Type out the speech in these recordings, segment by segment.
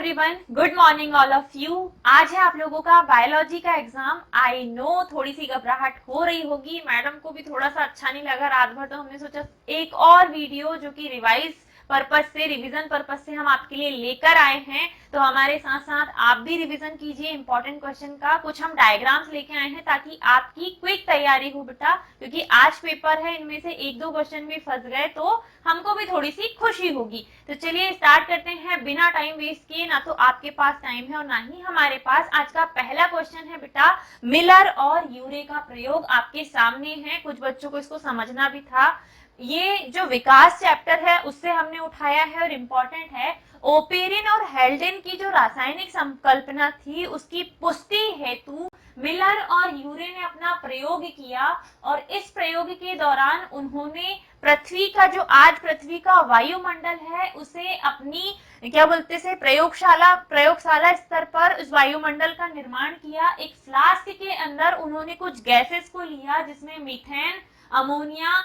Everyone, good morning all of you. आज है आप लोगों का बायोलॉजी का एग्जाम। आई नो थोड़ी सी घबराहट हो रही होगी, मैडम को भी थोड़ा सा अच्छा नहीं लगा रात भर, तो हमने सोचा एक और वीडियो जो कि रिवीजन पर्पस से हम आपके लिए लेकर आए हैं। तो हमारे साथ साथ आप भी रिवीजन कीजिए इंपॉर्टेंट क्वेश्चन का। कुछ हम डायग्राम्स लेके आए हैं ताकि आपकी क्विक तैयारी हो बेटा, क्योंकि आज पेपर है, इनमें से एक दो क्वेश्चन भी फंस गए तो हमको भी थोड़ी सी खुशी होगी। तो चलिए स्टार्ट करते हैं बिना टाइम वेस्ट किए। ना तो आपके पास टाइम है और ना ही हमारे पास। आज का पहला क्वेश्चन है बेटा, मिलर और यूरे का प्रयोग आपके सामने है। कुछ बच्चों को इसको समझना भी था। ये जो विकास चैप्टर है उससे हमने उठाया है और इम्पोर्टेंट है। ओपेरिन और हेल्डेन की जो रासायनिक संकल्पना थी उसकी पुष्टि हेतु मिलर और यूरे ने अपना प्रयोग किया, और इस प्रयोग के दौरान उन्होंने पृथ्वी का जो आज पृथ्वी का वायुमंडल है उसे अपनी क्या बोलते से प्रयोगशाला स्तर पर उस वायुमंडल का निर्माण किया। एक फ्लास्क के अंदर उन्होंने कुछ गैसेस को लिया जिसमें मीथेन, अमोनिया,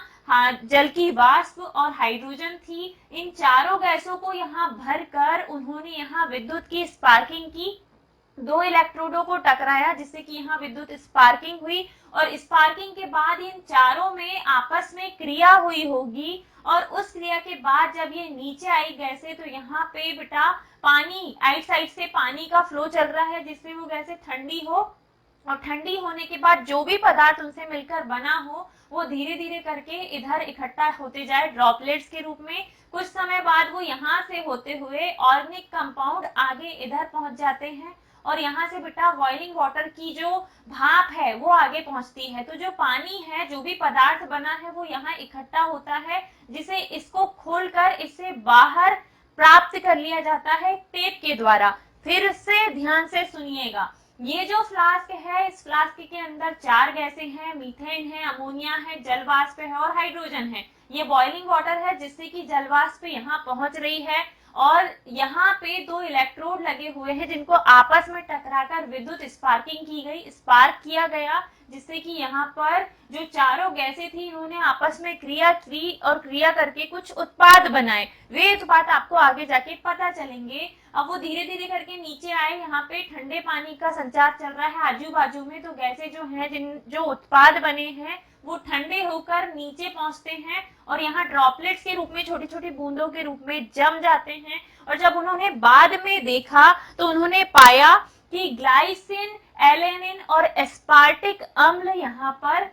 जल की वाष्प और हाइड्रोजन थी। इन चारों गैसों को यहाँ भरकर उन्होंने यहाँ विद्युत की स्पार्किंग की। दो इलेक्ट्रोडों को टकराया जिससे कि यहाँ विद्युत स्पार्किंग हुई, और स्पार्किंग के बाद इन चारों में आपस में क्रिया हुई होगी, और उस क्रिया के बाद जब ये नीचे आई गैसें तो यहाँ पे बेटा पानी आइट साइड से पानी का फ्लो चल रहा है जिससे वो गैसें ठंडी हो, और ठंडी होने के बाद जो भी पदार्थ उनसे मिलकर बना हो वो धीरे धीरे करके इधर इकट्ठा होते जाए ड्रॉपलेट्स के रूप में। कुछ समय बाद वो यहाँ से होते हुए ऑर्गेनिक कंपाउंड आगे इधर पहुंच जाते हैं, और यहाँ से बेटा बॉइलिंग वाटर की जो भाप है वो आगे पहुंचती है। तो जो पानी है, जो भी पदार्थ बना है वो यहाँ इकट्ठा होता है, जिसे इसको खोलकर इससे बाहर प्राप्त कर लिया जाता है टेप के द्वारा। फिर से ध्यान से सुनिएगा, ये जो फ्लास्क है इस फ्लास्क के अंदर चार गैसें हैं, मीथेन है, अमोनिया है, जल वाष्प है और हाइड्रोजन है। ये बॉइलिंग वाटर है जिससे कि जल वाष्प यहाँ पहुंच रही है, और यहाँ पे दो इलेक्ट्रोड लगे हुए हैं जिनको आपस में टकराकर विद्युत स्पार्किंग की गई, स्पार्क किया गया, जिससे कि यहाँ पर जो चारों गैसें थी उन्होंने आपस में क्रिया की और क्रिया करके कुछ उत्पाद बनाए। वे उत्पाद आपको आगे जाके पता चलेंगे। अब वो धीरे धीरे करके नीचे आए, यहाँ पे ठंडे पानी का संचार चल रहा है आजू बाजू में, तो गैसें जो हैं जो उत्पाद बने हैं वो ठंडे होकर नीचे पहुंचते हैं और यहाँ ड्रॉपलेट्स के रूप में छोटी छोटी बूंदों के रूप में जम जाते हैं। और जब उन्होंने बाद में देखा तो उन्होंने पाया कि ग्लाइसिन, एलेनिन और एस्पार्टिक अम्ल यहाँ पर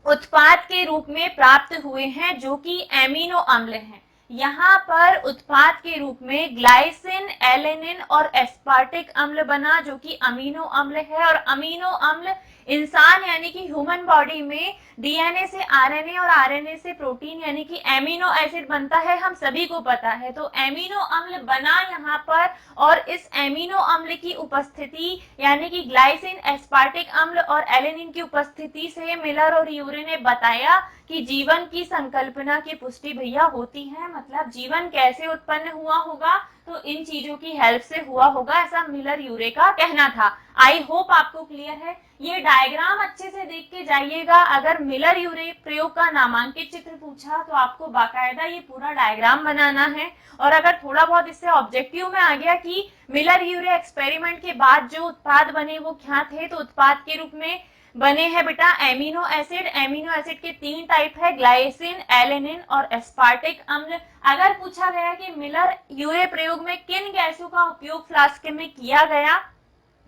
उत्पाद के रूप में प्राप्त हुए हैं जो कि एमिनो अम्ल हैं। यहाँ पर उत्पाद के रूप में ग्लाइसिन, एलेनिन और एस्पार्टिक अम्ल बना जो कि अमीनो अम्ल है, और अमीनो अम्ल इंसान यानी कि ह्यूमन बॉडी में डीएनए से आरएनए और आरएनए से प्रोटीन यानी कि एमिनो एसिड बनता है, हम सभी को पता है। तो एमिनो अम्ल बना यहाँ पर, और इस एमिनो अम्ल की उपस्थिति यानी कि ग्लाइसिन, एस्पार्टिक अम्ल और एलेनिन की उपस्थिति से मिलर और यूरे ने बताया कि जीवन की संकल्पना की पुष्टि भैया होती है। मतलब जीवन कैसे उत्पन्न हुआ होगा, तो इन चीजों की हेल्प से हुआ होगा, ऐसा मिलर यूरे का कहना था। आई होप आपको क्लियर है। ये डायग्राम अच्छे से देख के जाइएगा। अगर मिलर यूरे प्रयोग का नामांकित चित्र पूछा तो आपको बाकायदा ये पूरा डायग्राम बनाना है, और अगर थोड़ा बहुत इससे ऑब्जेक्टिव में आ गया कि मिलर यूरे एक्सपेरिमेंट के बाद जो उत्पाद बने वो क्या थे, तो उत्पाद के रूप में बने हैं बेटा एमिनो एसिड। एमिनो एसिड के तीन टाइप है, ग्लाइसिन, एलेनिन और एस्पार्टिक अम्ल। अगर पूछा गया कि मिलर यूरे प्रयोग में किन गैसों का उपयोग फ्लास्क में किया गया,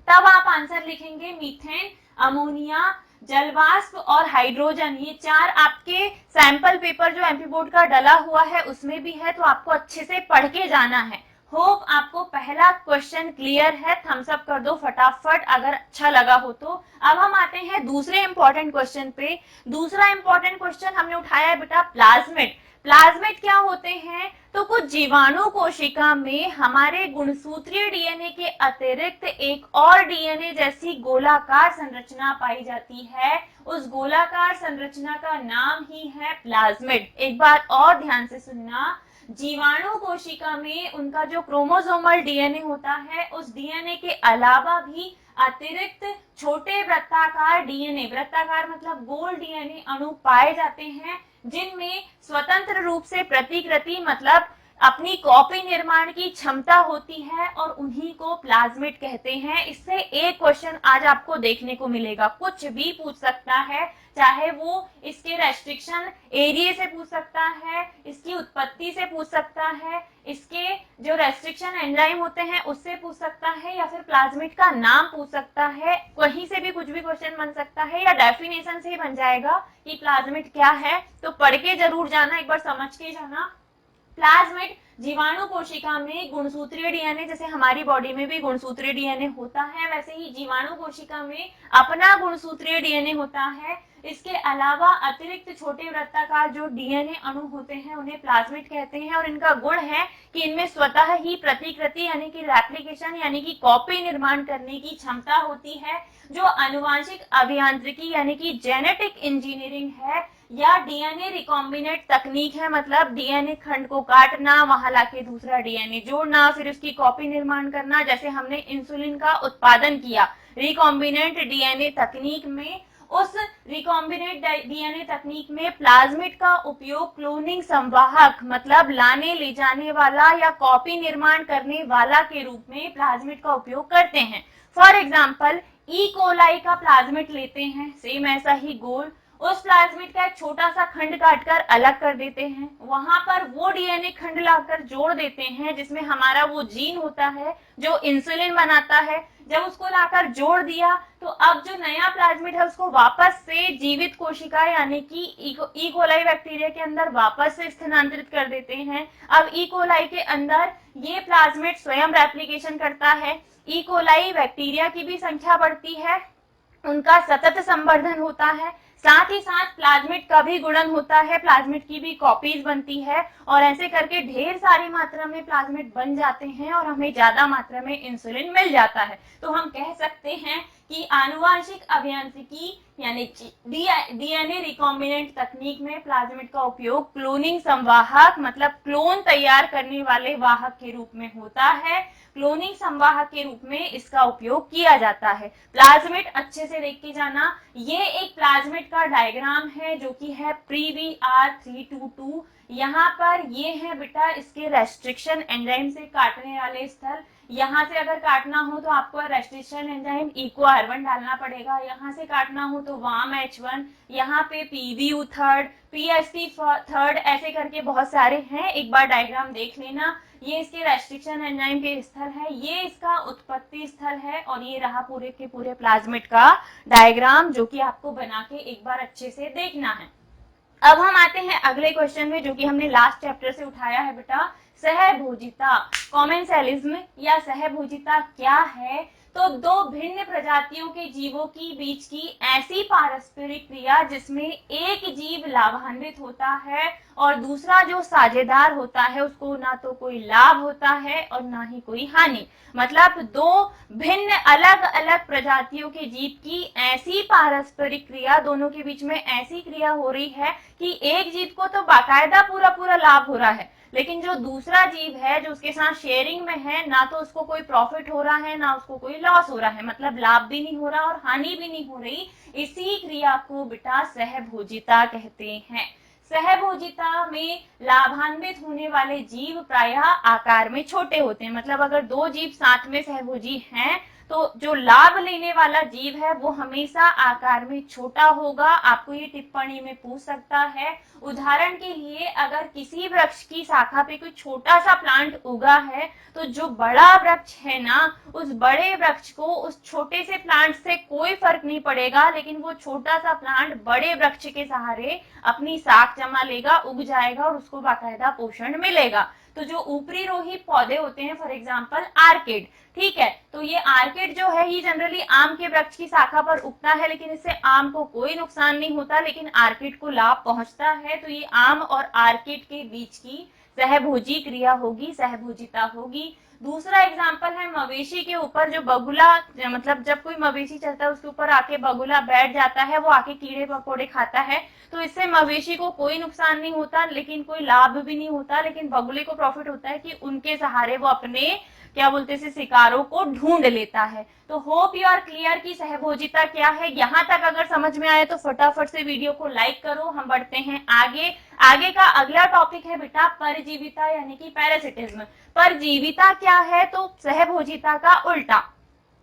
तब आप आंसर लिखेंगे मीथेन, अमोनिया, जलवाष्प और हाइड्रोजन। ये चार आपके सैंपल पेपर जो एमपी बोर्ड का डला हुआ है उसमें भी है, तो आपको अच्छे से पढ़ के जाना है। होप आपको पहला क्वेश्चन क्लियर है। थम्स अप कर दो फटाफट अगर अच्छा लगा हो तो। अब हम आते हैं दूसरे इंपॉर्टेंट क्वेश्चन पे। दूसरा इंपॉर्टेंट क्वेश्चन हमने उठाया है बेटा प्लाज्मिड। प्लाज्मिड क्या होते हैं, तो कुछ जीवाणु कोशिका में हमारे गुणसूत्रीय डीएनए के अतिरिक्त एक और डीएनए जैसी गोलाकार संरचना पाई जाती है। उस गोलाकार संरचना का नाम ही है प्लाज्मिड। एक बात और ध्यान से सुनना, जीवाणु कोशिका में उनका जो क्रोमोसोमल डीएनए होता है उस डीएनए के अलावा भी अतिरिक्त छोटे वृत्ताकार डीएनए, वृत्ताकार मतलब गोल डीएनए अणु पाए जाते हैं, जिनमें स्वतंत्र रूप से प्रतिकृति मतलब अपनी कॉपी निर्माण की क्षमता होती है और उन्हीं को प्लाज्मिड कहते हैं। इससे एक क्वेश्चन आज आपको देखने को मिलेगा, कुछ भी पूछ सकता है, चाहे वो इसके रेस्ट्रिक्शन एरिया से पूछ सकता है, इसकी उत्पत्ति से पूछ सकता है, इसके जो रेस्ट्रिक्शन एंजाइम होते हैं उससे पूछ सकता है, या फिर प्लाज्मिड का नाम पूछ सकता है। वहीं से भी कुछ भी क्वेश्चन बन सकता है, या डेफिनेशन से ही बन जाएगा कि प्लाज्मिड क्या है। तो पढ़ के जरूर जाना, एक बार समझ के जाना। प्लाज्मिड जीवाणु कोशिका में गुणसूत्रीय डीएनए, जैसे हमारी बॉडी में भी गुणसूत्रीय डीएनए होता है, वैसे ही जीवाणु कोशिका में अपना गुणसूत्रीय डीएनए होता है। इसके अलावा अतिरिक्त छोटे वृत्ताकार जो डीएनए अणु होते हैं उन्हें प्लाज्मिड कहते हैं, और इनका गुण है कि इनमें स्वतः ही प्रतिकृति यानी कि रेप्लिकेशन यानी कि कॉपी निर्माण करने की क्षमता होती है। जो आनुवांशिक अभियांत्रिकी यानी कि जेनेटिक इंजीनियरिंग है या डीएनए रिकॉम्बिनेट तकनीक है, मतलब डीएनए खंड को काटना, वहां लाके दूसरा डीएनए जोड़ना, फिर उसकी कॉपी निर्माण करना, जैसे हमने इंसुलिन का उत्पादन किया रिकॉम्बिनेंट डीएनए तकनीक में। उस रिकॉम्बिनेट डीएनए तकनीक में प्लाज्मिड का उपयोग क्लोनिंग संवाहक, मतलब लाने ले जाने वाला या कॉपी निर्माण करने वाला के रूप में प्लाज्मिड का उपयोग करते हैं। फॉर एग्जाम्पल ई कोलाई का प्लाज्मिड लेते हैं, सेम ऐसा ही गोल, उस प्लाज्मिड का एक छोटा सा खंड काटकर अलग कर देते हैं, वहां पर वो डीएनए खंड लाकर जोड़ देते हैं जिसमें हमारा वो जीन होता है जो इंसुलिन बनाता है। जब उसको लाकर जोड़ दिया तो अब जो नया प्लाज्मिड है उसको वापस से जीवित कोशिका यानी कि ई कोलाई बैक्टीरिया के अंदर वापस से स्थानांतरित कर देते हैं। अब ई कोलाई के अंदर ये प्लाज्मिड स्वयं रेप्लिकेशन करता है, ई कोलाई बैक्टीरिया की भी संख्या बढ़ती है, उनका सतत संवर्धन होता है, साथ ही साथ प्लाज्मिड का भी गुणन होता है, प्लाज्मिड की भी कॉपीज बनती है, और ऐसे करके ढेर सारी मात्रा में प्लाज्मिड बन जाते हैं और हमें ज्यादा मात्रा में इंसुलिन मिल जाता है। तो हम कह सकते हैं कि आनुवांशिक अभियांत्रिकी यानी डीएनए रिकॉम्बिनेंट तकनीक में प्लाज्मिड का उपयोग क्लोनिंग संवाहक, मतलब क्लोन तैयार करने वाले वाहक के रूप में होता है। क्लोनिंग संवाहक के रूप में इसका उपयोग किया जाता है। प्लाज्मिड अच्छे से देख के जाना, ये एक प्लाज्मिड का डायग्राम है जो कि है PVR322। यहाँ पर ये है बेटा इसके रेस्ट्रिक्शन एंजाइम से काटने वाले स्थल। यहाँ से अगर काटना हो तो आपको रेस्ट्रिक्शन एंजाइम EcoR1 डालना पड़ेगा, यहाँ से काटना हो तो WAM-H1, यहाँ पे PVU थर्ड, PST थर्ड, ऐसे करके बहुत सारे हैं। एक बार डायग्राम देख लेना। ये इसके रेस्ट्रिक्शन एंजाइम के स्थल है, ये इसका उत्पत्ति स्थल है, और ये रहा पूरे के पूरे प्लाज्मिड का डायग्राम जो कि आपको बना के एक बार अच्छे से देखना है। अब हम आते हैं अगले क्वेश्चन में जो कि हमने लास्ट चैप्टर से उठाया है बेटा, सहभोजिता, कॉमेंसैलिज्म या सहभोजिता क्या है। तो दो भिन्न प्रजातियों के जीवों की बीच की ऐसी पारस्परिक क्रिया जिसमें एक जीव लाभान्वित होता है और दूसरा जो साझेदार होता है उसको ना तो कोई लाभ होता है और ना ही कोई हानि। मतलब दो भिन्न अलग अलग प्रजातियों के जीव की ऐसी पारस्परिक क्रिया, दोनों के बीच में ऐसी क्रिया हो रही है कि एक जीव को तो बाकायदा पूरा पूरा लाभ हो रहा है, लेकिन जो दूसरा जीव है जो उसके साथ शेयरिंग में है, ना तो उसको कोई प्रॉफिट हो रहा है ना उसको कोई लॉस हो रहा है, मतलब लाभ भी नहीं हो रहा और हानि भी नहीं हो रही। इसी क्रिया को बेटा सहभोजिता कहते हैं। सहभोजिता में लाभान्वित होने वाले जीव प्रायः आकार में छोटे होते हैं, मतलब अगर दो जीव साथ में सहभोजी हैं तो जो लाभ लेने वाला जीव है वो हमेशा आकार में छोटा होगा। आपको ये टिप्पणी में पूछ सकता है। उदाहरण के लिए अगर किसी वृक्ष की शाखा पे कोई छोटा सा प्लांट उगा है तो जो बड़ा वृक्ष है ना, उस बड़े वृक्ष को उस छोटे से प्लांट से कोई फर्क नहीं पड़ेगा, लेकिन वो छोटा सा प्लांट बड़े वृक्ष के सहारे अपनी शाख जमा लेगा, उग जाएगा और उसको बाकायदा पोषण मिलेगा। तो जो ऊपरी रोही पौधे होते हैं, फॉर एग्जाम्पल आर्किड, ठीक है, तो ये आर्किड जो है ये जनरली आम के वृक्ष की शाखा पर उगता है, लेकिन इससे आम को कोई नुकसान नहीं होता, लेकिन आर्किड को लाभ पहुंचता है। तो ये आम और आर्किड के बीच की सहभोजी क्रिया होगी, सहभोजिता होगी। दूसरा एग्जाम्पल है मवेशी के ऊपर जो बगुला, मतलब जब कोई मवेशी चलता है उसके ऊपर आके बगुला बैठ जाता है, वो आके कीड़े मकोड़े खाता है, तो इससे मवेशी को कोई नुकसान नहीं होता लेकिन कोई लाभ भी नहीं होता, लेकिन बगुले को प्रॉफिट होता है कि उनके सहारे वो अपने क्या बोलते हैं शिकारों को ढूंढ लेता है। तो होप यू आर क्लियर कि सहभोजिता क्या है। यहाँ तक अगर समझ में आए तो फटाफट से वीडियो को लाइक करो। हम बढ़ते हैं आगे। आगे का अगला टॉपिक है बेटा परजीविता यानी कि पैरासिटिज्म। परजीविता क्या है? तो सहभोजिता का उल्टा।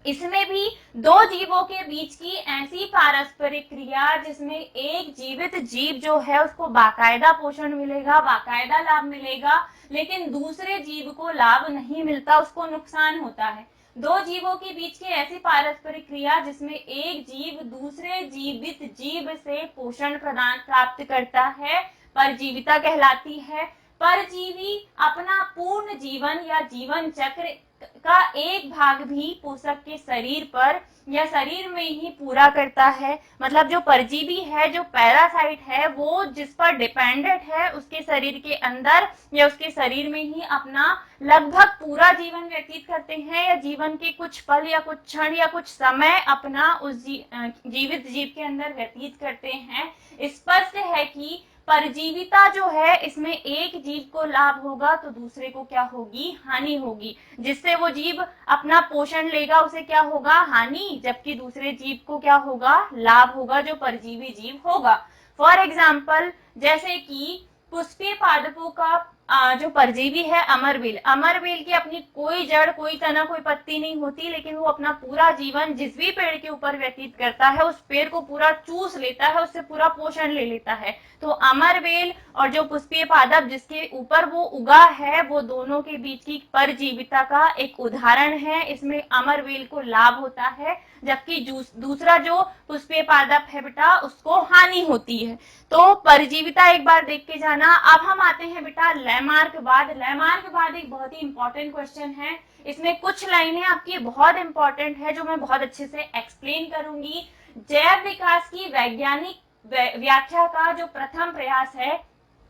इसमें भी दो जीवों के बीच की ऐसी पारस्परिक क्रिया जिसमें एक जीवित जीव जो है उसको बाकायदा पोषण मिलेगा, बाकायदा लाभ मिलेगा, लेकिन दूसरे जीव को लाभ नहीं मिलता, उसको नुकसान होता है। दो जीवों के बीच की ऐसी पारस्परिक क्रिया जिसमें एक जीव दूसरे जीवित जीव से पोषण प्रदान प्राप्त करता है, परजीविता कहलाती है। परजीवी अपना पूर्ण जीवन या जीवन चक्र का एक भाग भी पोषक के शरीर पर या शरीर में ही पूरा करता है। मतलब जो परजीवी है, जो पैरासाइट है, वो जिस पर डिपेंडेंट है उसके शरीर के अंदर या उसके शरीर में ही अपना लगभग पूरा जीवन व्यतीत करते हैं, या जीवन के कुछ पल या कुछ क्षण या कुछ समय अपना उस जीवित जीव के अंदर व्यतीत करते हैं। स्पष्ट है कि परजीविता जो है इसमें एक जीव को लाभ होगा तो दूसरे को क्या होगी? हानि होगी। जिससे वो जीव अपना पोषण लेगा उसे क्या होगा? हानि, जबकि दूसरे जीव को क्या होगा? लाभ होगा, जो परजीवी जीव होगा। फॉर एग्जाम्पल जैसे कि पुष्पीय पादपों का जो परजीवी है अमरबेल, अमरबेल की अपनी कोई जड़, कोई तना, कोई पत्ती नहीं होती, लेकिन वो अपना पूरा जीवन जिस भी पेड़ के ऊपर व्यतीत करता है उस पेड़ को पूरा चूस लेता है, उससे पूरा पोषण ले लेता है। तो अमरबेल और जो पुष्पीय पादप जिसके ऊपर वो उगा है, वो दोनों के बीच की परजीविता का एक उदाहरण है। इसमें अमरबेल को लाभ होता है, जबकि दूसरा जो पुष्पीय पादप है बेटा उसको हानि होती है। तो परजीविता एक बार देख के जाना। अब हम आते हैं बेटा लैमार्कवाद। लैमार्कवाद एक बहुत ही इंपॉर्टेंट क्वेश्चन है। इसमें कुछ लाइनें आपकी बहुत इंपॉर्टेंट है जो मैं बहुत अच्छे से एक्सप्लेन करूंगी। जैव विकास की वैज्ञानिक व्याख्या का जो प्रथम प्रयास है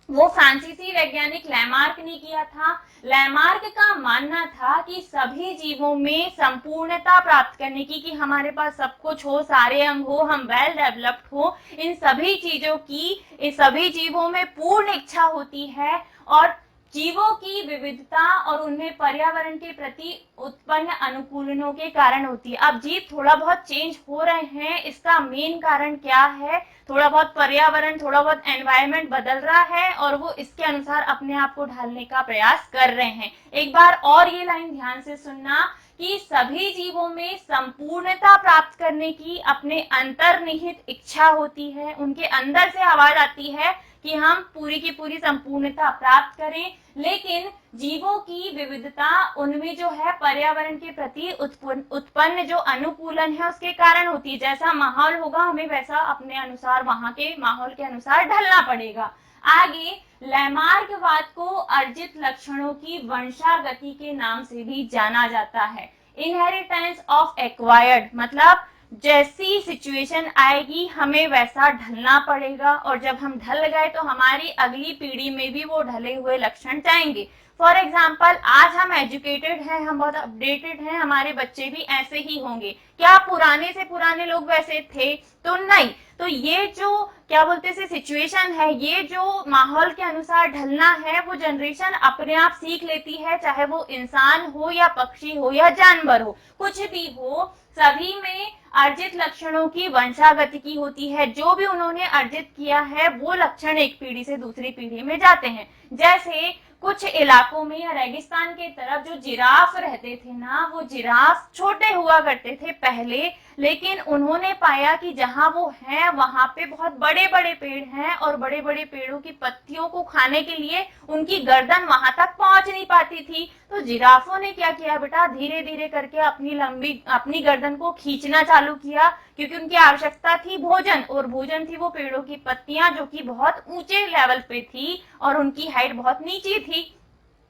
वो फ्रांसीसी वैज्ञानिक लैमार्क ने किया था। लैमार्क का मानना था कि सभी जीवों में संपूर्णता प्राप्त करने की, कि हमारे पास सब कुछ हो, सारे अंग हो, हम वेल डेवलप्ड हो, इन सभी चीजों की इन सभी जीवों में पूर्ण इच्छा होती है और जीवों की विविधता और उनमें पर्यावरण के प्रति उत्पन्न अनुकूलनों के कारण होती है। अब जीव थोड़ा बहुत चेंज हो रहे हैं, इसका मेन कारण क्या है? थोड़ा बहुत पर्यावरण, थोड़ा बहुत एनवायरनमेंट बदल रहा है और वो इसके अनुसार अपने आप को ढालने का प्रयास कर रहे हैं। एक बार और ये लाइन ध्यान से सुनना कि सभी जीवों में संपूर्णता प्राप्त करने की अपने अंतर्निहित इच्छा होती है। उनके अंदर से आवाज आती है कि हम पूरी की पूरी संपूर्णता प्राप्त करें, लेकिन जीवों की विविधता उनमें जो है पर्यावरण के प्रति उत्पन्न जो अनुकूलन है उसके कारण होती है। जैसा माहौल होगा हमें वैसा अपने अनुसार वहां के माहौल के अनुसार ढलना पड़ेगा। आगे लैमार्कवाद को अर्जित लक्षणों की वंशागति के नाम से भी जाना जाता है। इनहेरिटेंस ऑफ एक्वायर्ड, मतलब जैसी सिचुएशन आएगी हमें वैसा ढलना पड़ेगा, और जब हम ढल गए तो हमारी अगली पीढ़ी में भी वो ढले हुए लक्षण जाएंगे। फॉर एग्जाम्पल आज हम एजुकेटेड हैं, हम बहुत अपडेटेड हैं, हमारे बच्चे भी ऐसे ही होंगे। क्या पुराने से पुराने लोग वैसे थे? तो नहीं। तो ये जो क्या बोलते हैं सिचुएशन है, ये जो माहौल के अनुसार ढलना है, वो जनरेशन अपने आप सीख लेती है, चाहे वो इंसान हो या पक्षी हो या जानवर हो, कुछ भी हो, सभी में अर्जित लक्षणों की वंशागति की होती है। जो भी उन्होंने अर्जित किया है वो लक्षण एक पीढ़ी से दूसरी पीढ़ी में जाते हैं। जैसे कुछ इलाकों में या रेगिस्तान के तरफ जो जिराफ रहते थे ना, वो जिराफ छोटे हुआ करते थे पहले, लेकिन उन्होंने पाया कि जहां वो है वहां पे बहुत बड़े बड़े पेड़ हैं और बड़े बड़े पेड़ों की पत्तियों को खाने के लिए उनकी गर्दन वहां तक पहुंच नहीं पाती थी। तो जिराफों ने क्या किया बेटा, धीरे धीरे करके अपनी गर्दन को खींचना चालू किया, क्योंकि उनकी आवश्यकता थी भोजन, और भोजन थी वो पेड़ों की पत्तियां जो कि बहुत ऊंचे लेवल पे थी और उनकी हाइट बहुत नीची थी।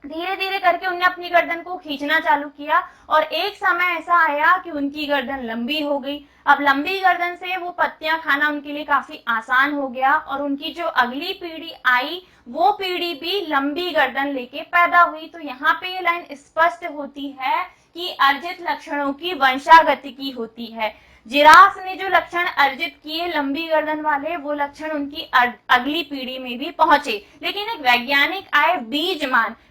धीरे धीरे करके उन्होंने अपनी गर्दन को खींचना चालू किया और एक समय ऐसा आया कि उनकी गर्दन लंबी हो गई। अब लंबी गर्दन से वो पत्तियां खाना उनके लिए काफी आसान हो गया और उनकी जो अगली पीढ़ी आई वो पीढ़ी भी लंबी गर्दन लेके पैदा हुई। तो यहाँ पे ये लाइन स्पष्ट होती है कि अर्जित लक्षणों की वंशागति की होती है। जिराफ ने जो लक्षण अर्जित किए लंबी गर्दन वाले, वो लक्षण उनकी अगली पीढ़ी में भी पहुंचे। लेकिन एक वैज्ञानिक आए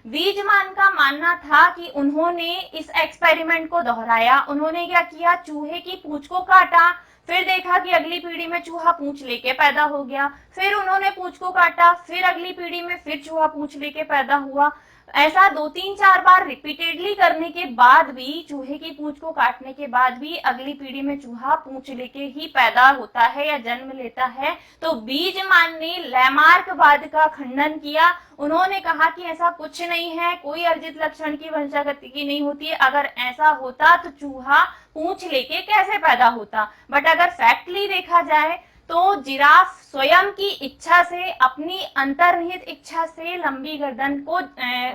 बीजमान का मानना था कि उन्होंने इस एक्सपेरिमेंट को दोहराया। उन्होंने क्या किया, चूहे की पूंछ को काटा, फिर देखा कि अगली पीढ़ी में चूहा पूंछ लेके पैदा हो गया, फिर उन्होंने पूंछ को काटा, फिर अगली पीढ़ी में फिर चूहा पूंछ लेके पैदा हुआ। ऐसा 2-3-4 बार रिपीटेडली करने के बाद भी, चूहे की पूंछ को काटने के बाद भी अगली पीढ़ी में चूहा पूंछ लेके ही पैदा होता है या जन्म लेता है। तो बीजमान ने लैमार्कवाद का खंडन किया। उन्होंने कहा कि ऐसा कुछ नहीं है, कोई अर्जित लक्षण की वंशागतिकी नहीं होती है। अगर ऐसा होता तो चूहा पूंछ लेके कैसे पैदा होता। बट अगर फैक्टली देखा जाए तो जिराफ स्वयं की इच्छा से, अपनी अंतर्निहित इच्छा से लंबी गर्दन को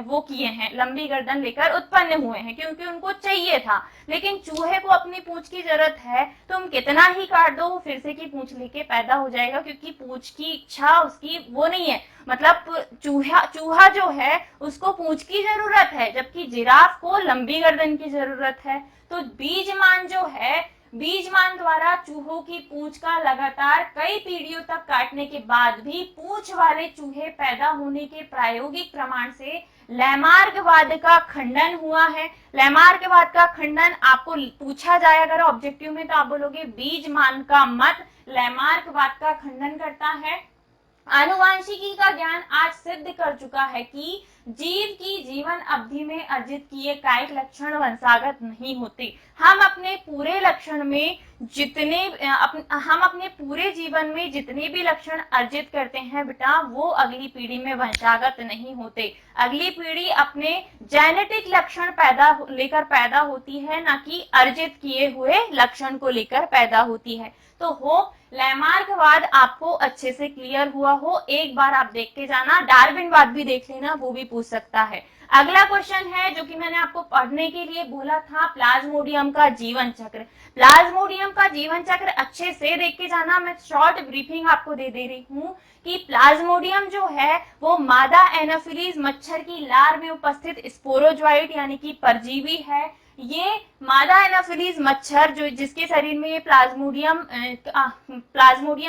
वो किए हैं, लंबी गर्दन लेकर उत्पन्न हुए हैं, क्योंकि उनको चाहिए था। लेकिन चूहे को अपनी पूंछ की जरूरत है, तुम कितना ही काट दो वो फिर से की पूंछ लेके पैदा हो जाएगा, क्योंकि पूंछ की इच्छा उसकी वो नहीं है। मतलब चूहा जो है उसको पूंछ की जरूरत है, जबकि जिराफ को लंबी गर्दन की जरूरत है। तो बीजमान द्वारा चूहों की पूंछ का लगातार कई पीढ़ियों तक काटने के बाद भी पूंछ वाले चूहे पैदा होने के प्रायोगिक प्रमाण से लैमार्कवाद का खंडन हुआ है। लैमार्कवाद का खंडन आपको पूछा जाए अगर ऑब्जेक्टिव में, तो आप बोलोगे बीजमान का मत लैमार्कवाद का खंडन करता है। आनुवांशिकी का ज्ञान आज सिद्ध कर चुका है कि जीव की जीवन अवधि में अर्जित किए कायिक लक्षण वंशागत नहीं होते। हम अपने पूरे जीवन में जितने भी लक्षण अर्जित करते हैं बेटा, वो अगली पीढ़ी में वंशागत नहीं होते। अगली पीढ़ी अपने जेनेटिक लक्षण लेकर पैदा होती है, ना कि अर्जित किए हुए लक्षण को लेकर पैदा होती है। तो होप लैमार्कवाद आपको अच्छे से क्लियर हुआ हो। एक बार आप देख के जाना, डार्विनवाद भी देख लेना, वो भी पूछ सकता है। अगला क्वेश्चन है जो कि मैंने आपको पढ़ने के लिए बोला था, प्लाज्मोडियम का जीवन चक्र। प्लाज्मोडियम का जीवन चक्र अच्छे से देख के जाना। मैं शॉर्ट ब्रीफिंग आपको दे रही हूँ कि प्लाज्मोडियम जो है वो मादा एनोफिलीज मच्छर की लार में उपस्थित स्पोरोजोइट यानी कि परजीवी है। ये मादा एनोफिलीज मच्छर जो जिसके शरीर में ये प्लाज्मोडियम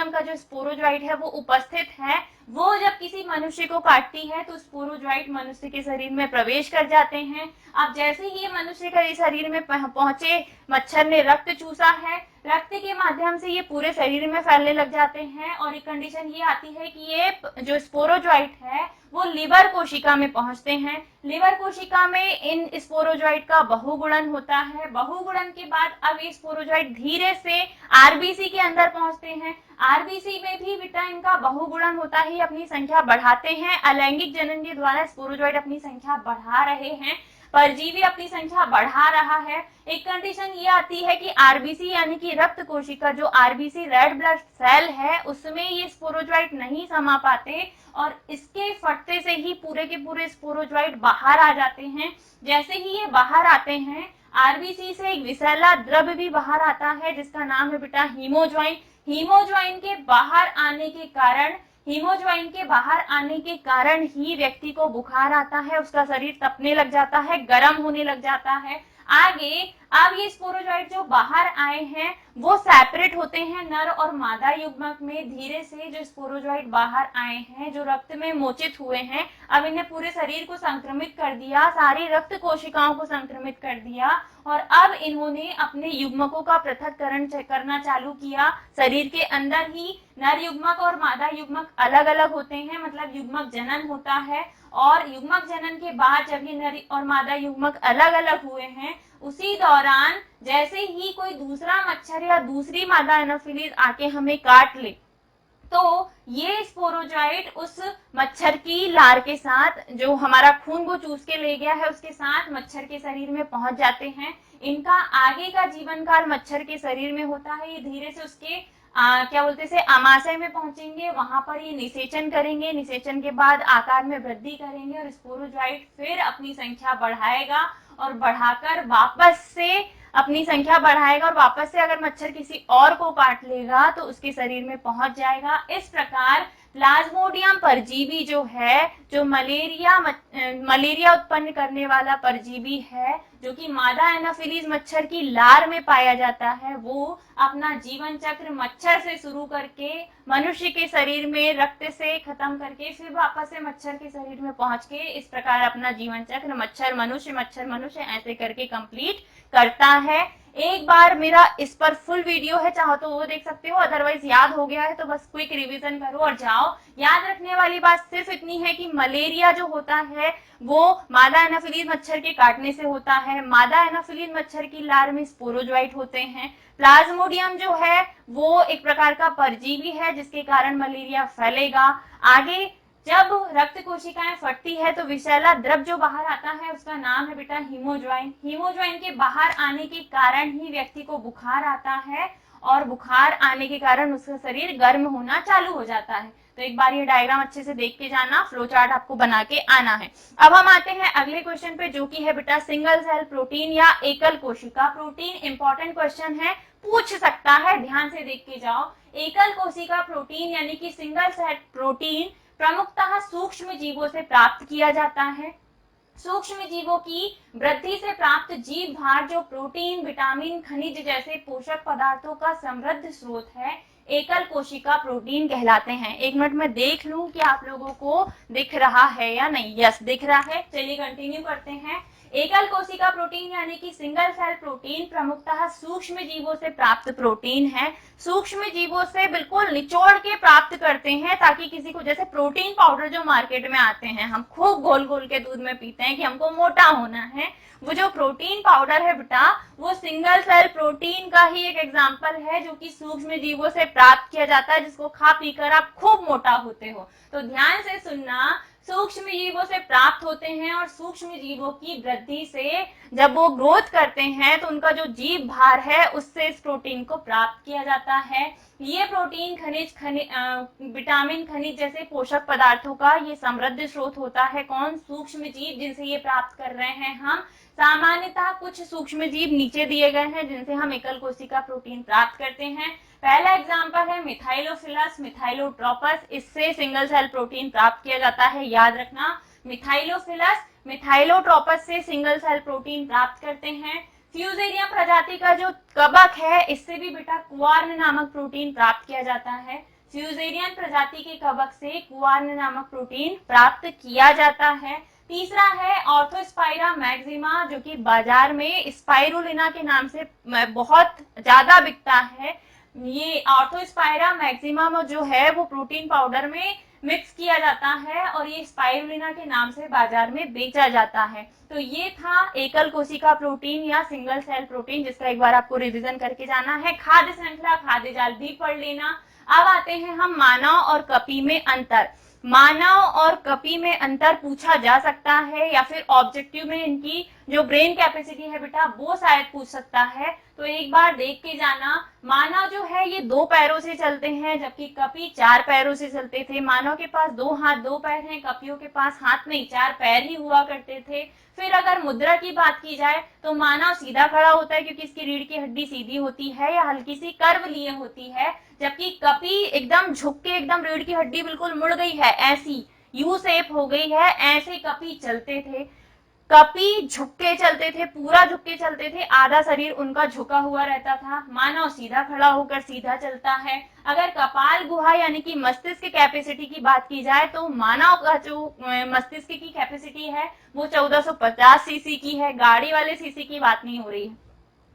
का जो स्पोरोजोइट है वो उपस्थित है, वो जब किसी मनुष्य को काटती है तो स्पोरोजोइट मनुष्य के शरीर में प्रवेश कर जाते हैं। अब जैसे ही ये मनुष्य के शरीर में पहुंचे, मच्छर ने रक्त चूसा है, रक्त के माध्यम से ये पूरे शरीर में फैलने लग जाते हैं और एक कंडीशन ये आती है कि ये जो स्पोरोजोइट है वो लिवर कोशिका में पहुंचते हैं। लिवर कोशिका में इन स्पोरोजोइट का बहुगुणन होता है। बहुगुणन के बाद अब ये स्पोरोजोइट धीरे से आरबीसी के अंदर पहुंचते हैं। आरबीसी में भी बेटा इनका बहुगुणन होता ही अपनी संख्या बढ़ाते हैं। अलैंगिक जनन के द्वारा स्पोरोजोइट अपनी संख्या बढ़ा रहे हैं, परजीवी अपनी संख्या बढ़ा रहा है। एक कंडीशन ये आती है कि आरबीसी यानी कि रक्त कोशिका, जो आरबीसी रेड ब्लड सेल है, उसमें ये स्पोरोजोइट नहीं समा पाते और इसके फटने से ही पूरे के पूरे स्पोरोजोइट बाहर आ जाते हैं। जैसे ही ये बाहर आते हैं, आरबीसी से एक विषैला द्रव्य भी बाहर आता है जिसका नाम है बेटा हीमोज्वाइन। हीमोज्वाइन के बाहर आने के कारण ही व्यक्ति को बुखार आता है, उसका शरीर तपने लग जाता है, गर्म होने लग जाता है। आगे अब ये स्पोरोजोइट जो बाहर आए हैं वो सेपरेट होते हैं नर और मादा युग्मक में। धीरे से जो स्पोरोजोइट बाहर आए हैं, जो रक्त में मोचित हुए हैं, अब इन्हें पूरे शरीर को संक्रमित कर दिया, सारी रक्त कोशिकाओं को संक्रमित कर दिया और अब इन्होंने अपने युग्मकों का पृथक्करण करना चालू किया। शरीर के अंदर ही नर युग्मक और मादा युग्मक अलग अलग होते हैं, मतलब युग्मक जनन होता है और युग्मक जनन के बाद जब ये नर और मादा युग्मक अलग अलग हुए हैं, उसी दौरान जैसे ही कोई दूसरा मच्छर या दूसरी मादा एनोफिलीज आके हमें काट ले, तो ये स्पोरोजोइट उस मच्छर की लार के साथ, जो हमारा खून को चूस के ले गया है, उसके साथ मच्छर के शरीर में पहुंच जाते हैं। इनका आगे का जीवन काल मच्छर के शरीर में होता है। ये धीरे से उसके आमाशय में पहुंचेंगे, वहां पर ये निषेचन करेंगे। निषेचन के बाद आकार में वृद्धि करेंगे और स्पोरोजोइट फिर अपनी संख्या बढ़ाएगा और बढ़ाकर वापस से अगर मच्छर किसी और को काट लेगा तो उसके शरीर में पहुंच जाएगा। इस प्रकार प्लाज्मोडियम परजीवी जो है, जो मलेरिया उत्पन्न करने वाला परजीवी है, जो कि मादा एनाफिलीज मच्छर की लार में पाया जाता है, वो अपना जीवन चक्र मच्छर से शुरू करके मनुष्य के शरीर में रक्त से खत्म करके फिर वापस से मच्छर के शरीर में पहुंच के इस प्रकार अपना जीवन चक्र मच्छर मनुष्य ऐसे करके कंप्लीट करता है। एक बार मेरा इस पर फुल वीडियो है, चाहो तो वो देख सकते हो, अदरवाइज याद हो गया है तो बस क्विक रिवीजन करो और जाओ। याद रखने वाली बात सिर्फ इतनी है कि मलेरिया जो होता है वो मादा एनाफिलीज मच्छर के काटने से होता है। मादा एनाफिलीज मच्छर की लार में स्पोरोजोइट होते हैं। प्लाज्मोडियम जो है वो एक प्रकार का परजीवी है जिसके कारण मलेरिया फैलेगा। आगे जब रक्त कोशिकाएं फटती है तो विषैला द्रव जो बाहर आता है उसका नाम है बेटा हीमोज्वाइन। हीमोज्वाइन के बाहर आने के कारण ही व्यक्ति को बुखार आता है और बुखार आने के कारण उसका शरीर गर्म होना चालू हो जाता है। तो एक बार ये डायग्राम अच्छे से देख के जाना, फ्लो चार्ट आपको बना के आना है। अब हम आते हैं अगले क्वेश्चन पे जो कि है बेटा सिंगल सेल प्रोटीन या एकल कोशिका प्रोटीन। इंपॉर्टेंट क्वेश्चन है, पूछ सकता है, ध्यान से देख के जाओ। एकल कोशिका प्रोटीन यानी कि सिंगल सेल प्रोटीन प्रमुखतः सूक्ष्म जीवों से प्राप्त किया जाता है। सूक्ष्म जीवों की वृद्धि से प्राप्त जीव भार जो प्रोटीन, विटामिन, खनिज जैसे पोषक पदार्थों का समृद्ध स्रोत है, एकल कोशिका प्रोटीन कहलाते हैं। एक मिनट में देख लूं कि आप लोगों को दिख रहा है या नहीं। यस, दिख रहा है। चलिए कंटिन्यू करते हैं। एकल कोशिका प्रोटीन यानी कि सिंगल सेल प्रोटीन प्रमुखतः सूक्ष्म जीवों से प्राप्त प्रोटीन है। सूक्ष्म जीवों से बिल्कुल निचोड़ के प्राप्त करते हैं ताकि किसी को, जैसे प्रोटीन पाउडर जो मार्केट में आते हैं, हम खूब घोल घोल के दूध में पीते हैं कि हमको मोटा होना है, वो जो प्रोटीन पाउडर है बेटा वो सिंगल सेल प्रोटीन का ही एक एग्जांपल है जो कि सूक्ष्म जीवों से प्राप्त किया जाता है, जिसको खा पीकर आप खूब मोटा होते हो। तो ध्यान से सुनना, सूक्ष्म जीवों से प्राप्त होते हैं और सूक्ष्म जीवों की वृद्धि से जब वो ग्रोथ करते हैं तो उनका जो जीव भार है उससे इस प्रोटीन को प्राप्त किया जाता है। ये प्रोटीन विटामिन, खनिज जैसे पोषक पदार्थों का ये समृद्ध स्रोत होता है। कौन? सूक्ष्म जीव, जिनसे ये प्राप्त कर रहे हैं हम। सामान्यतः कुछ सूक्ष्म जीव नीचे दिए गए हैं जिनसे हम एकल कोशिका प्रोटीन प्राप्त करते हैं। पहला एग्जांपल है मिथाइलोफिलस, मिथाइलोट्रोपस, इससे सिंगल सेल प्रोटीन प्राप्त किया जाता है। याद रखना, मिथाइलोफिलस, मिथाइलोट्रोपस से सिंगल सेल प्रोटीन प्राप्त करते हैं। फ्यूजेरियम प्रजाति का जो कवक है इससे भी बेटा क्वार्न नामक प्रोटीन प्राप्त किया जाता है। फ्यूजेरियम प्रजाति के कवक से क्वार्न नामक प्रोटीन प्राप्त किया जाता है। तीसरा है ऑर्थोस्पाइरा मैक्सिमा, जो कि बाजार में स्पाइरुलिना के नाम से बहुत ज्यादा बिकता है। ये ऑर्थोस्पाइरा मैक्सिमा जो है वो प्रोटीन पाउडर में मिक्स किया जाता है और ये स्पाइरुलिना के नाम से बाजार में बेचा जाता है। तो ये था एकल कोशिका प्रोटीन या सिंगल सेल प्रोटीन, जिसका एक बार आपको रिवीजन करके जाना है। खाद्य श्रृंखला, खाद्य जाल भी पढ़ लेना। अब आते हैं हम मानव और कपी में अंतर। मानव और कपी में अंतर पूछा जा सकता है या फिर ऑब्जेक्टिव में इनकी जो ब्रेन कैपेसिटी है बेटा वो शायद पूछ सकता है। तो एक बार देख के जाना, मानव जो है ये 2 पैरों से चलते हैं जबकि कपी 4 पैरों से चलते थे। मानव के पास 2 हाथ 2 पैर हैं, कपियों के पास हाथ नहीं 4 पैर ही हुआ करते थे। फिर अगर मुद्रा की बात की जाए तो मानव सीधा खड़ा होता है क्योंकि इसकी रीढ़ की हड्डी सीधी होती है या हल्की सी कर्व लिए होती है, जबकि कपी एकदम झुक के, एकदम रीढ़ की हड्डी बिल्कुल मुड़ गई है, ऐसी यू शेप हो गई है, ऐसे कपी चलते थे। कपी झुक के चलते थे, पूरा झुक के चलते थे, आधा शरीर उनका झुका हुआ रहता था। मानव सीधा खड़ा होकर सीधा चलता है। अगर कपाल गुहा यानी कि मस्तिष्क कैपेसिटी की बात की जाए तो मानव का जो मस्तिष्क की कैपेसिटी है वो 1450 सीसी की है। गाड़ी वाले सीसी की बात नहीं हो रही है,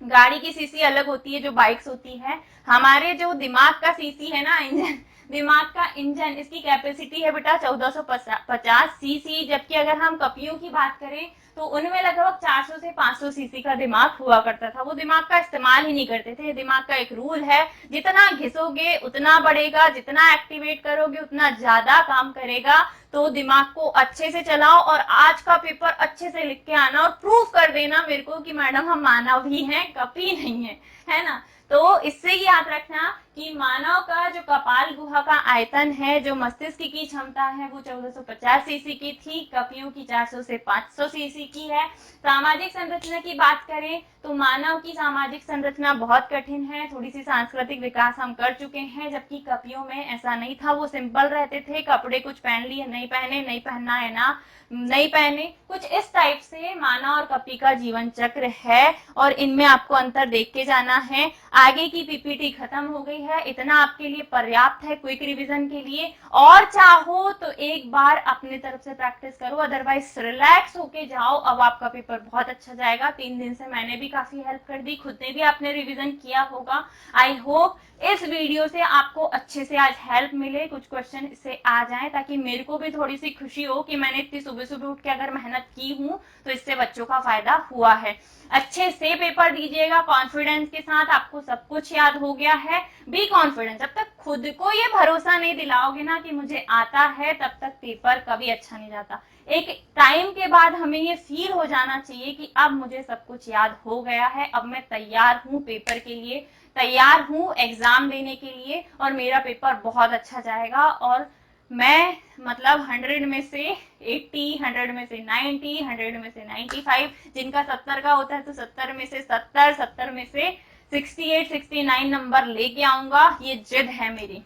गाड़ी की सीसी अलग होती है जो बाइक्स होती है। हमारे जो दिमाग का सीसी है ना, इंजन, दिमाग का इंजन, इसकी कैपेसिटी है बेटा 1450 सीसी। जबकि अगर हम कपियों की बात करें तो उनमें लगभग 400 से 500 सीसी का दिमाग हुआ करता था। वो दिमाग का इस्तेमाल ही नहीं करते थे। दिमाग का एक रूल है, जितना घिसोगे उतना बढ़ेगा, जितना एक्टिवेट करोगे उतना ज्यादा काम करेगा। तो दिमाग को अच्छे से चलाओ और आज का पेपर अच्छे से लिख के आना और प्रूफ कर देना मेरे को कि मैडम हम मानव ही हैं, कपी नहीं है ना। तो इससे ही याद रखना कि मानव का जो कपाल गुहा का आयतन है, जो मस्तिष्क की क्षमता है वो 1450 सीसी की थी, कपियों की 400 से 500 सीसी सीखी है। सामाजिक संरचना की बात करें तो मानव की सामाजिक संरचना बहुत कठिन है। थोड़ी सी सांस्कृतिक विकास हम कर चुके हैं, जबकि कपियों में ऐसा नहीं था, वो सिंपल रहते थे, कपड़े कुछ पहन लिए, नहीं पहने, नहीं पहनना है ना नहीं पहने, कुछ इस टाइप से मानव और कपि का जीवन चक्र है और इनमें आपको अंतर देख के जाना है। आगे की पीपीटी खत्म हो गई है, इतना आपके लिए पर्याप्त है क्विक रिवीजन के लिए। और चाहो तो एक बार अपनी तरफ से प्रैक्टिस करो, अदरवाइज रिलैक्स होके जाओ। अब आपका पेपर बहुत अच्छा जाएगा। 3 दिन से मैंने भी काफी हेल्प कर दी, खुद ने भी आपने रिवीजन किया होगा। आई होप इस वीडियो से आपको अच्छे से आज हेल्प मिले, कुछ क्वेश्चन इससे आ जाएं, ताकि मेरे को भी थोड़ी सी खुशी हो कि मैंने इतनी सुबह सुबह उठ के अगर मेहनत की हूँ तो इससे बच्चों का फायदा हुआ है। अच्छे से पेपर दीजिएगा कॉन्फिडेंस के साथ, आपको सब कुछ याद हो गया है। बी कॉन्फिडेंस, जब तक खुद को ये भरोसा नहीं दिलाओगे ना कि मुझे आता है, तब तक पेपर कभी अच्छा नहीं जाता। एक टाइम के बाद हमें ये फील हो जाना चाहिए कि अब मुझे सब कुछ याद हो गया है, अब मैं तैयार हूँ पेपर के लिए, तैयार हूँ एग्जाम देने के लिए और मेरा पेपर बहुत अच्छा जाएगा। और मैं मतलब 100 में से 80, 100 में से 90, 100 में से 95, जिनका 70 का होता है तो 70 में से 70, 70 में से 68, 69 नंबर लेके आऊंगा, ये जिद है मेरी।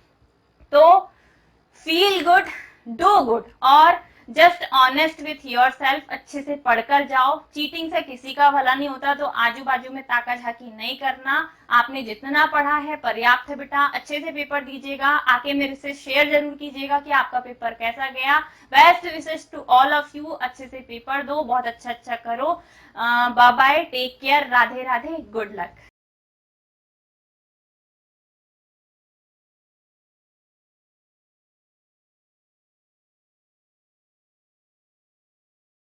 तो फील गुड, डू गुड और just honest with your self. अच्छे से पढ़कर जाओ, चीटिंग से किसी का भला नहीं होता, तो आजू बाजू में ताका झाकी नहीं करना। आपने जितना पढ़ा है पर्याप्त है बेटा, अच्छे से पेपर दीजिएगा। आके मेरे से शेयर जरूर कीजिएगा कि आपका पेपर कैसा गया। Best wishes to all of you, अच्छे से पेपर दो, बहुत अच्छा करो। Bye bye, take care, Radhe Radhe, good luck.